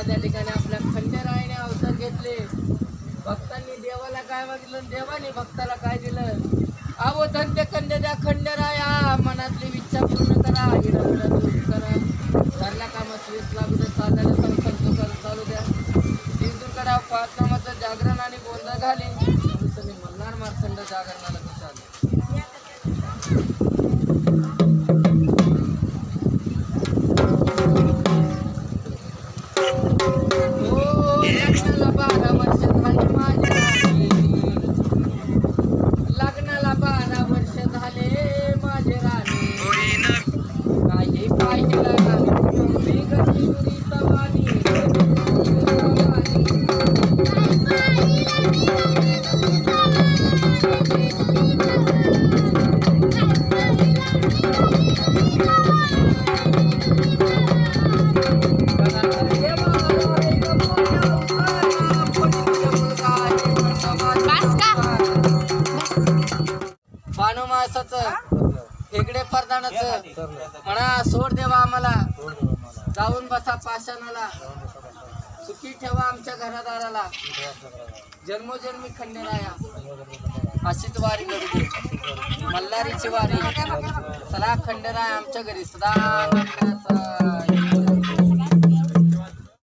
ज्या ठिकाणी आपल्या खंडेरायाने अवतार घेतले, भक्तांनी देवाला काय मागितलं, देवाने भक्ताला काय दिलं? आवो धन्य खंड द्या खंडेराया, मनातली इच्छा पूर्ण करा, हिरा दूर करा, घरला कामात वीस लागू द्या, साध्याला संसार चालू द्या, दिवसून करा पाच नामाचं जागरण आणि गोंधळ घाली. तुम्ही मल्हार मार्तंड जागरणाला कसं आलं? हेगडे परदानाचं म्हणा, सोड देवा आम्हाला, जाऊन बसा पाषाणाला, सुखी ठेवा आमच्या घरादाराला, जन्मोजन्मी खंडेराया अशीच वारी करू दे, मल्हारीची वारी. चला खंडेराया आमच्या घरी सदा